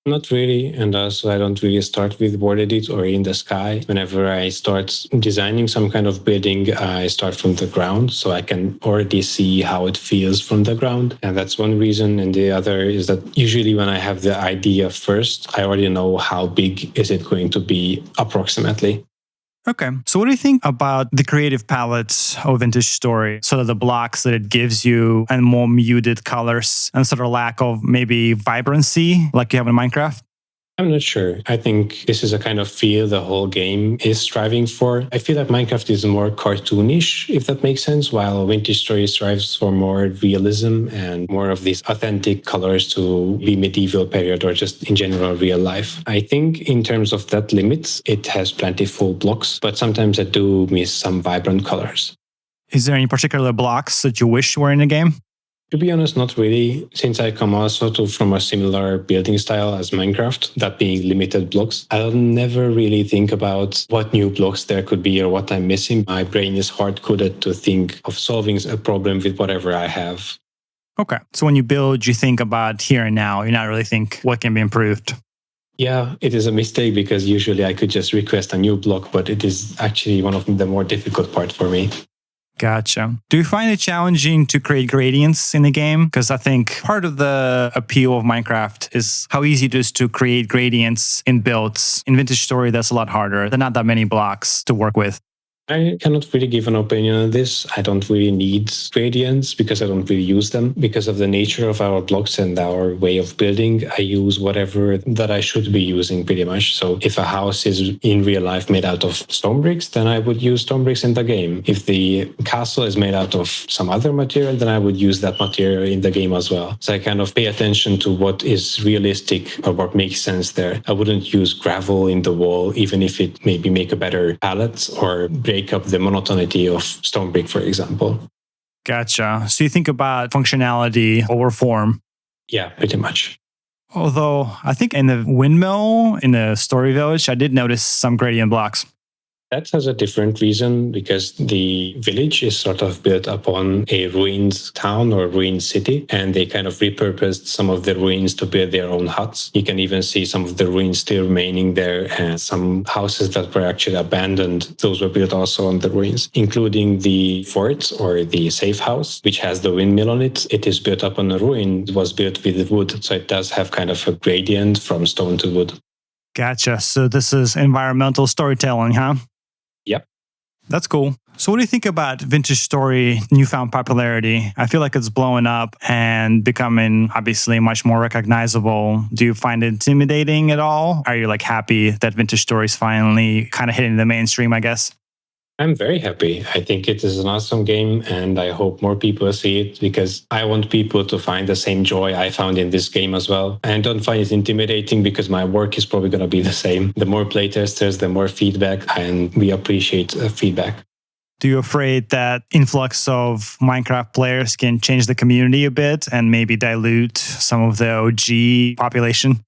B: Not really. And also, I don't really start with Word Edit or in the sky. Whenever I start designing some kind of building, I start from the ground. So I can already see how it feels from the ground. And that's one reason. And the other is that usually when I have the idea first, I already know how big is it going to be approximately.
A: Okay. So what do you think about the creative palette of Vintage Story? Sort of the blocks that it gives you and more muted colors and sort of lack of maybe vibrancy like you have in Minecraft?
B: I'm not sure. I think this is a kind of feel the whole game is striving for. I feel like Minecraft is more cartoonish, if that makes sense, while Vintage Story strives for more realism and more of these authentic colors to be medieval period or just in general real life. I think in terms of that limits, it has plentiful blocks, but sometimes I do miss some vibrant colors.
A: Is there any particular blocks that you wish were in the game?
B: To be honest, not really, since I come also from a similar building style as Minecraft, that being limited blocks. I'll never really think about what new blocks there could be or what I'm missing. My brain is hard-coded to think of solving a problem with whatever I have.
A: Okay. So when you build, you think about here and now. You not really think what can be improved.
B: Yeah, it is a mistake because usually I could just request a new block, but it is actually one of the more difficult part for me.
A: Gotcha. Do you find it challenging to create gradients in the game? Because I think part of the appeal of Minecraft is how easy it is to create gradients in builds. In Vintage Story, that's a lot harder. There are not that many blocks to work with.
B: I cannot really give an opinion on this. I don't really need gradients because I don't really use them. Because of the nature of our blocks and our way of building, I use whatever that I should be using pretty much. So if a house is in real life made out of stone bricks, then I would use stone bricks in the game. If the castle is made out of some other material, then I would use that material in the game as well. So I kind of pay attention to what is realistic or what makes sense there. I wouldn't use gravel in the wall, even if it maybe make a better palette or break up the monotony of stone brick, for example.
A: Gotcha. So you think about functionality over form.
B: Yeah, pretty much.
A: Although I think in the windmill, in the story village, I did notice some gradient blocks.
B: That has a different reason because the village is sort of built upon a ruined town or ruined city, and they kind of repurposed some of the ruins to build their own huts. You can even see some of the ruins still remaining there, and some houses that were actually abandoned, those were built also on the ruins, including the fort or the safe house, which has the windmill on it. It is built up on a ruin. It was built with wood, so it does have kind of a gradient from stone to wood.
A: Gotcha. So this is environmental storytelling, huh?
B: Yep.
A: That's cool. So what do you think about Vintage Story newfound popularity? I feel like it's blowing up and becoming obviously much more recognizable. Do you find it intimidating at all? Are you like happy that Vintage Story is finally kind of hitting the mainstream, I guess?
B: I'm very happy. I think it is an awesome game, and I hope more people see it because I want people to find the same joy I found in this game as well. And don't find it intimidating because my work is probably going to be the same. The more playtesters, the more feedback, and we appreciate feedback.
A: Do you afraid that influx of Minecraft players can change the community a bit and maybe dilute some of the OG population?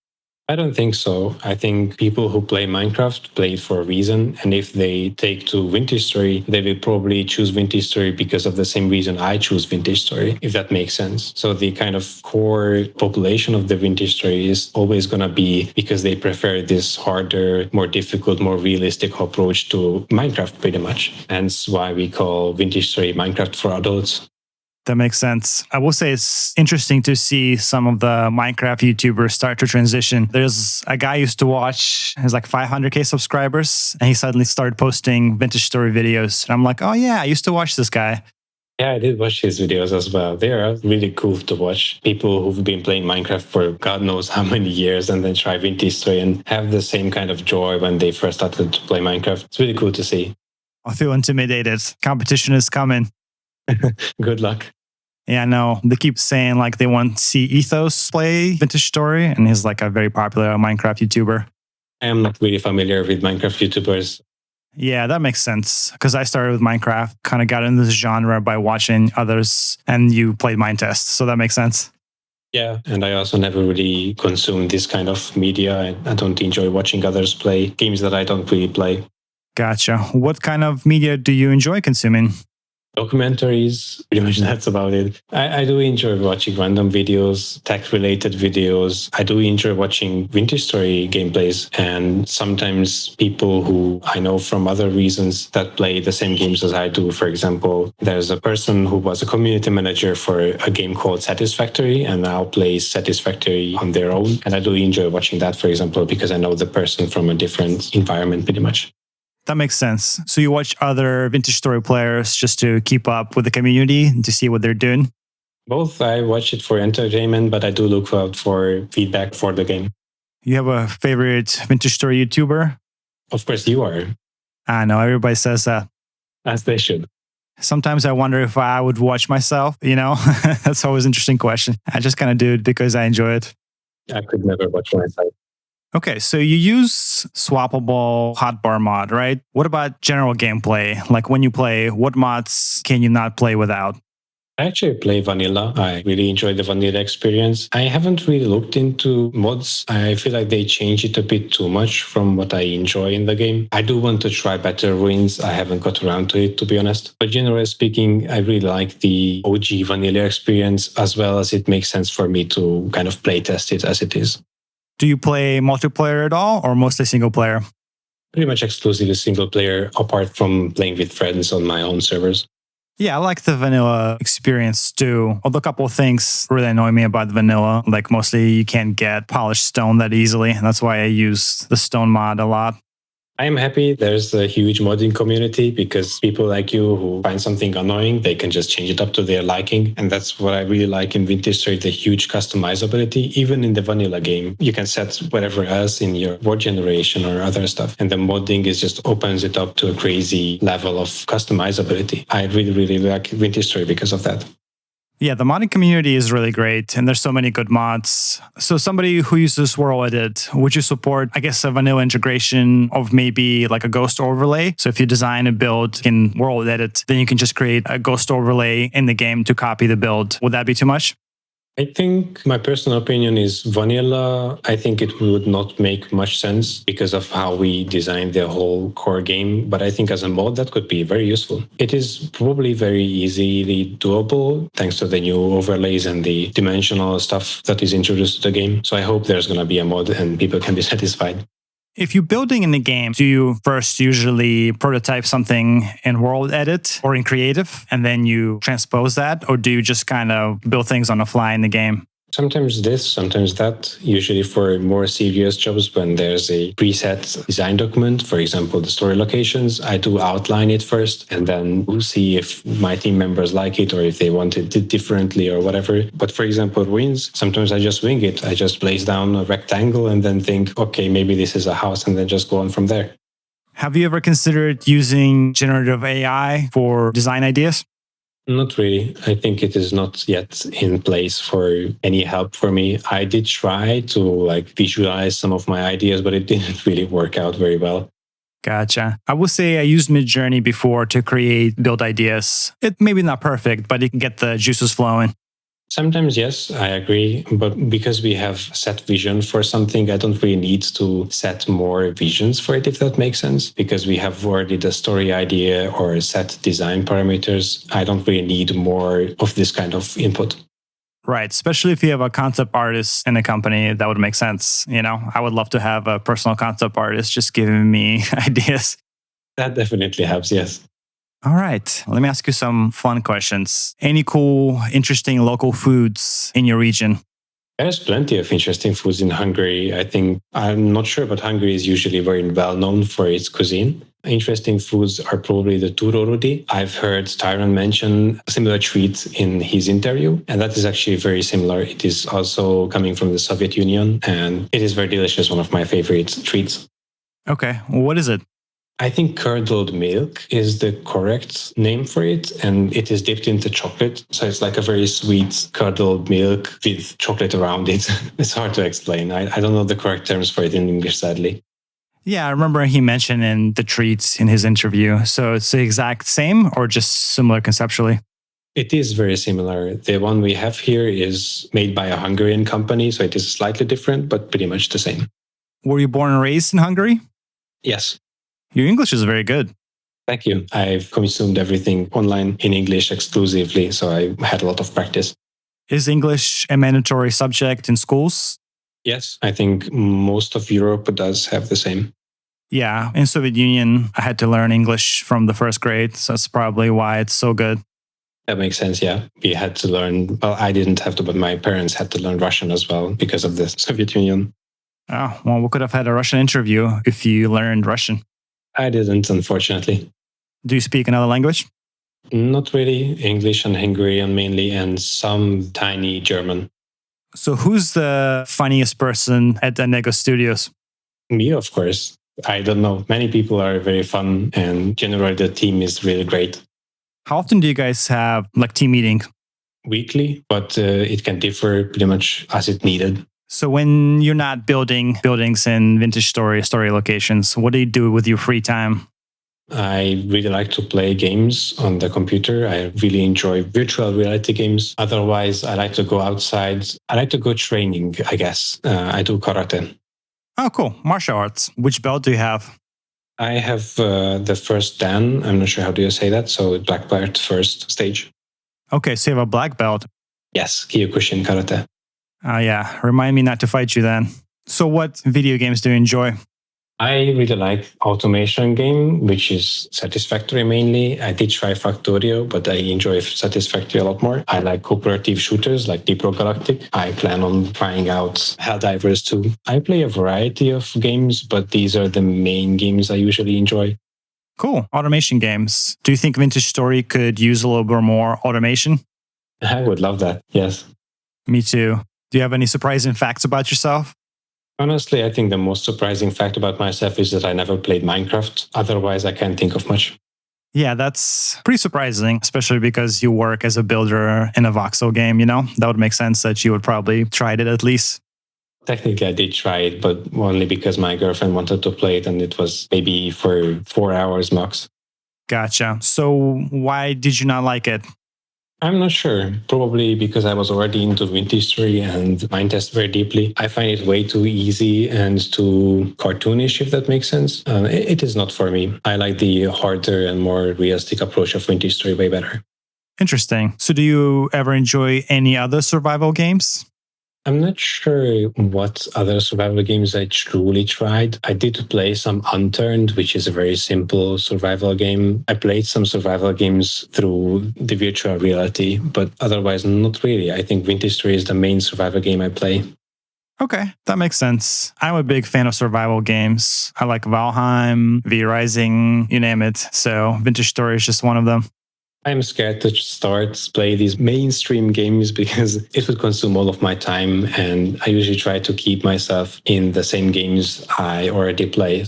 B: I don't think so. I think people who play Minecraft play it for a reason. And if they take to Vintage Story, they will probably choose Vintage Story because of the same reason I choose Vintage Story, if that makes sense. So the kind of core population of the Vintage Story is always going to be because they prefer this harder, more difficult, more realistic approach to Minecraft pretty much. Hence why we call Vintage Story Minecraft for adults.
A: That makes sense. I will say it's interesting to see some of the Minecraft YouTubers start to transition. There's a guy I used to watch, has like 500K subscribers, and he suddenly started posting Vintage Story videos. And I'm like, oh yeah, I used to watch this guy.
B: Yeah, I did watch his videos as well. They are really cool to watch. People who've been playing Minecraft for God knows how many years and then try Vintage Story and have the same kind of joy when they first started to play Minecraft. It's really cool to see.
A: I feel intimidated. Competition is coming.
B: Good luck.
A: Yeah, I know. They keep saying like they want to see Ethos play Vintage Story, and he's like a very popular Minecraft YouTuber.
B: I am not really familiar with Minecraft YouTubers.
A: Yeah, that makes sense. Because I started with Minecraft, kind of got into this genre by watching others, and you played Minetest, so that makes sense.
B: Yeah, and I also never really consumed this kind of media. I don't enjoy watching others play games that I don't really play.
A: Gotcha. What kind of media do you enjoy consuming?
B: Documentaries, pretty much that's about it. I do enjoy watching random videos, tech-related videos. I do enjoy watching Vintage Story gameplays, and sometimes people who I know from other reasons that play the same games as I do. For example, there's a person who was a community manager for a game called Satisfactory and now plays Satisfactory on their own. And I do enjoy watching that, for example, because I know the person from a different environment pretty much.
A: That makes sense. So you watch other Vintage Story players just to keep up with the community and to see what they're doing?
B: Both. I watch it for entertainment, but I do look out for feedback for the game.
A: You have a favorite Vintage Story YouTuber?
B: Of course you are.
A: I know, everybody says that.
B: As they should.
A: Sometimes I wonder if I would watch myself, you know? That's always an interesting question. I just kind of do it because I enjoy it.
B: I could never watch myself.
A: Okay, so you use swappable hotbar mod, right? What about general gameplay? Like when you play, what mods can you not play without?
B: I actually play vanilla. I really enjoy the vanilla experience. I haven't really looked into mods. I feel like they change it a bit too much from what I enjoy in the game. I do want to try better ruins. I haven't got around to it, to be honest. But generally speaking, I really like the OG vanilla experience, as well as it makes sense for me to kind of play test it as it is.
A: Do you play multiplayer at all or mostly single player?
B: Pretty much exclusively single player, apart from playing with friends on my own servers.
A: Yeah, I like the vanilla experience too. Although a couple of things really annoy me about the vanilla. Like mostly you can't get polished stone that easily. And that's why I use the stone mod a lot.
B: I'm happy there's a huge modding community because people like you who find something annoying, they can just change it up to their liking. And that's what I really like in Vintage Story, the huge customizability. Even in the vanilla game, you can set whatever else in your word generation or other stuff. And the modding is just opens it up to a crazy level of customizability. I really, really like Vintage Story because of that.
A: Yeah, the modding community is really great, and there's so many good mods. So somebody who uses World Edit, would you support, I guess, a vanilla integration of maybe like a ghost overlay? So if you design a build in World Edit, then you can just create a ghost overlay in the game to copy the build. Would that be too much?
B: I think my personal opinion is vanilla. I think it would not make much sense because of how we designed the whole core game. But I think as a mod, that could be very useful. It is probably very easily doable thanks to the new overlays and the dimensional stuff that is introduced to the game. So I hope there's going to be a mod and people can be satisfied.
A: If you're building in the game, do you first usually prototype something in World Edit or in Creative, and then you transpose that? Or do you just kind of build things on the fly in the game?
B: Sometimes this, sometimes that. Usually for more serious jobs, when there's a preset design document, for example, the story locations, I do outline it first and then we'll see if my team members like it or if they want it differently or whatever. But for example, ruins, sometimes I just wing it. I just place down a rectangle and then think, okay, maybe this is a house, and then just go on from there.
A: Have you ever considered using generative AI for design ideas?
B: Not really. I think it is not yet in place for any help for me. I did try to visualize some of my ideas, but it didn't really work out very well.
A: Gotcha. I would say I used Midjourney before to create build ideas. It may be not perfect, but it can get the juices flowing.
B: Sometimes, yes, I agree. But because we have set vision for something, I don't really need to set more visions for it, if that makes sense. Because we have already the story idea or set design parameters. I don't really need more of this kind of input.
A: Right. Especially if you have a concept artist in a company, that would make sense. You know, I would love to have a personal concept artist just giving me ideas.
B: That definitely helps, yes.
A: All right. Let me ask you some fun questions. Any cool, interesting local foods in your region?
B: There's plenty of interesting foods in Hungary. I think, I'm not sure, but Hungary is usually very well known for its cuisine. Interesting foods are probably the turorudi. I've heard Tyron mention a similar treat in his interview, and that is actually very similar. It is also coming from the Soviet Union, and it is very delicious, one of my favorite treats.
A: Okay. What is it?
B: I think curdled milk is the correct name for it, and it is dipped into chocolate. So it's like a very sweet curdled milk with chocolate around it. It's hard to explain. I don't know the correct terms for it in English, sadly.
A: Yeah, I remember he mentioned in the treats in his interview. So it's the exact same or just similar conceptually?
B: It is very similar. The one we have here is made by a Hungarian company, so it is slightly different, but pretty much the same.
A: Were you born and raised in Hungary?
B: Yes.
A: Your English is very good.
B: Thank you. I've consumed everything online in English exclusively, so I had a lot of practice.
A: Is English a mandatory subject in schools?
B: Yes, I think most of Europe does have the same.
A: Yeah, in Soviet Union, I had to learn English from the first grade, so that's probably why it's so good.
B: That makes sense, yeah. We had to learn, well, I didn't have to, but my parents had to learn Russian as well because of the Soviet Union.
A: Oh, well, we could have had a Russian interview if you learned Russian.
B: I didn't, unfortunately.
A: Do you speak another language?
B: Not really. English and Hungarian mainly, and some tiny German.
A: So who's the funniest person at Anego Studios?
B: Me, of course. I don't know. Many people are very fun, and generally the team is really great.
A: How often do you guys have team meeting?
B: Weekly, but it can differ pretty much as it needed.
A: So when you're not building buildings in vintage story locations, what do you do with your free time?
B: I really like to play games on the computer. I really enjoy virtual reality games. Otherwise, I like to go outside. I like to go training, I guess. I do karate.
A: Oh, cool. Martial arts. Which belt do you have?
B: I have the first Dan. I'm not sure how do you say that. So black belt first stage.
A: Okay, so you have a black belt.
B: Yes, Kyokushin karate.
A: Yeah, remind me not to fight you then. So what video games do you enjoy?
B: I really like automation game, which is Satisfactory mainly. I did try Factorio, but I enjoy Satisfactory a lot more. I like cooperative shooters like Deep Rock Galactic. I plan on trying out Helldivers too. I play a variety of games, but these are the main games I usually enjoy.
A: Cool. Automation games. Do you think Vintage Story could use a little bit more automation?
B: I would love that, yes.
A: Me too. Do you have any surprising facts about yourself?
B: Honestly, I think the most surprising fact about myself is that I never played Minecraft. Otherwise, I can't think of much.
A: Yeah, that's pretty surprising, especially because you work as a builder in a voxel game, you know? That would make sense that you would probably tried it at least.
B: Technically, I did try it, but only because my girlfriend wanted to play it, and it was maybe for 4 hours max.
A: Gotcha. So why did you not like it?
B: I'm not sure. Probably because I was already into vintage story and mind test very deeply. I find it way too easy and too cartoonish, if that makes sense. It is not for me. I like the harder and more realistic approach of vintage story way better.
A: Interesting. So do you ever enjoy any other survival games?
B: I'm not sure what other survival games I truly tried. I did play some Unturned, which is a very simple survival game. I played some survival games through the virtual reality, but otherwise, not really. I think Vintage Story is the main survival game I play.
A: Okay, that makes sense. I'm a big fan of survival games. I like Valheim, V Rising, you name it. So Vintage Story is just one of them.
B: I'm scared to start play these mainstream games because it would consume all of my time, and I usually try to keep myself in the same games I already play.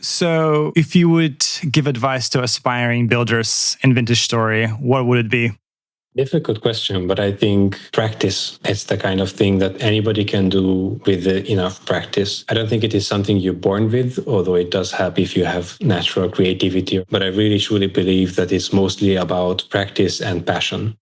A: So if you would give advice to aspiring builders in Vintage Story, what would it be?
B: Difficult question, but I think practice. It's the kind of thing that anybody can do with enough practice. I don't think it is something you're born with, although it does help if you have natural creativity. But I really truly believe that it's mostly about practice and passion.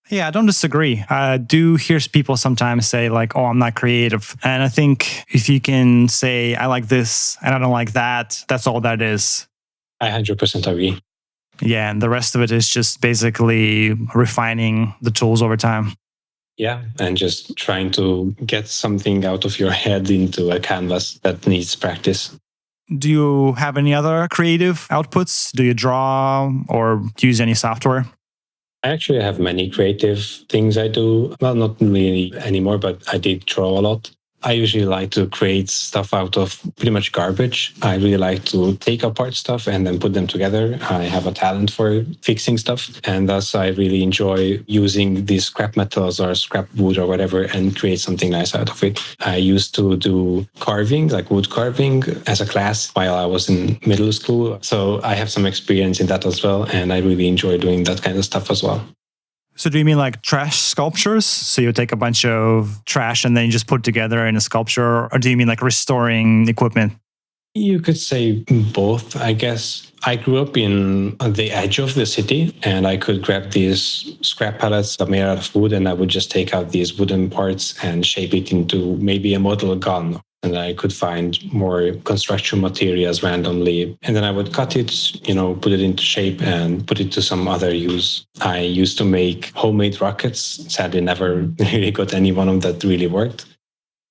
A: Yeah, I don't disagree. I do hear people sometimes say like, oh, I'm not creative. And I think if you can say, I like this and I don't like that, that's all that is.
B: I 100% agree.
A: Yeah, and the rest of it is just basically refining the tools over time.
B: Yeah, and just trying to get something out of your head into a canvas that needs practice.
A: Do you have any other creative outputs? Do you draw or use any software?
B: I actually have many creative things I do. Well, not really anymore, but I did draw a lot. I usually like to create stuff out of pretty much garbage. I really like to take apart stuff and then put them together. I have a talent for fixing stuff. And thus, I really enjoy using these scrap metals or scrap wood or whatever and create something nice out of it. I used to do carving, like wood carving as a class while I was in middle school. So I have some experience in that as well. And I really enjoy doing that kind of stuff as well.
A: So do you mean like trash sculptures? So you take a bunch of trash and then you just put together in a sculpture? Or do you mean like restoring equipment?
B: You could say both, I guess. I grew up in the edge of the city, and I could grab these scrap pallets that are made out of wood, and I would just take out these wooden parts and shape it into maybe a model gun. And I could find more construction materials randomly. And then I would cut it, put it into shape and put it to some other use. I used to make homemade rockets. Sadly, never really got any one of that really worked.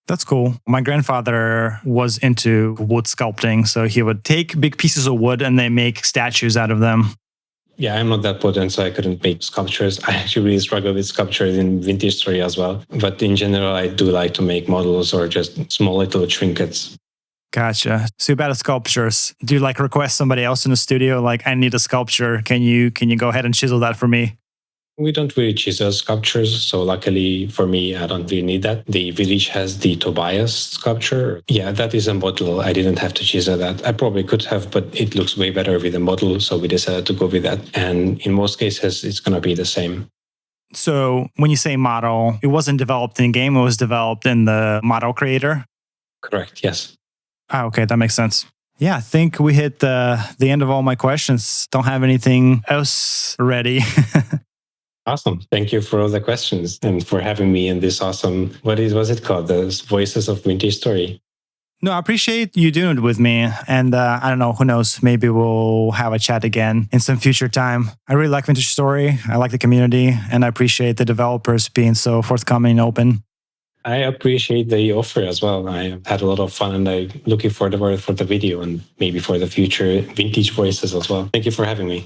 A: That's cool. My grandfather was into wood sculpting. So he would take big pieces of wood and they make statues out of them.
B: Yeah, I'm not that potent, so I couldn't make sculptures. I actually really struggle with sculptures in vintage story as well. But in general, I do like to make models or just small little trinkets.
A: Gotcha. So about sculptures, do you like request somebody else in the studio? Like, I need a sculpture. Can you go ahead and chisel that for me?
B: We don't really chisel sculptures, so luckily for me, I don't really need that. The village has the Tobias sculpture. Yeah, that is a model. I didn't have to chisel that. I probably could have, but it looks way better with a model, so we decided to go with that. And in most cases, it's going to be the same.
A: So when you say model, it wasn't developed in game, it was developed in the model creator?
B: Correct, yes.
A: Ah, okay, that makes sense. Yeah, I think we hit the end of all my questions. Don't have anything else ready.
B: Awesome. Thank you for all the questions and for having me in this awesome, was it called? The Voices of Vintage Story.
A: No, I appreciate you doing it with me. And I don't know, who knows, maybe we'll have a chat again in some future time. I really like Vintage Story. I like the community, and I appreciate the developers being so forthcoming and open.
B: I appreciate the offer as well. I had a lot of fun, and I'm looking forward for the video and maybe for the future Vintage Voices as well. Thank you for having me.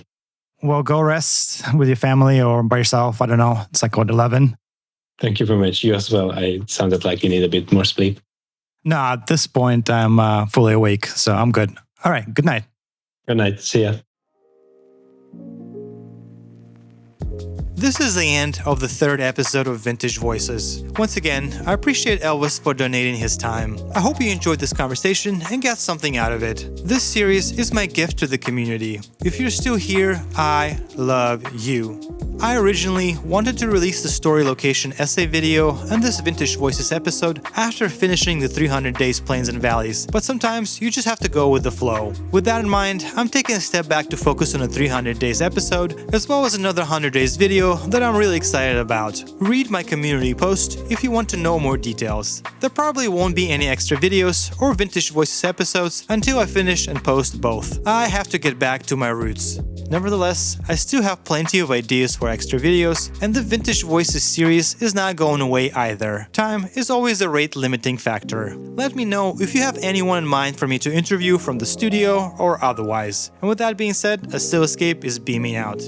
A: Well, go rest with your family or by yourself. I don't know. It's like, what, 11?
B: Thank you very much. You as well. It sounded like you need a bit more sleep.
A: No, at this point, I'm fully awake, so I'm good. All right, good night.
B: Good night. See ya.
A: This is the end of the third episode of Vintage Voices. Once again, I appreciate Elvas for donating his time. I hope you enjoyed this conversation and got something out of it. This series is my gift to the community. If you're still here, I love you. I originally wanted to release the story location essay video and this Vintage Voices episode after finishing the 300 Days Plains and Valleys, but sometimes you just have to go with the flow. With that in mind, I'm taking a step back to focus on a 300 Days episode, as well as another 100 Days video that I'm really excited about. Read my community post if you want to know more details. There probably won't be any extra videos or Vintage Voices episodes until I finish and post both. I have to get back to my roots. Nevertheless, I still have plenty of ideas for extra videos, and the Vintage Voices series is not going away either. Time is always a rate limiting factor. Let me know if you have anyone in mind for me to interview from the studio or otherwise. And with that being said, Oscillascape is beaming out.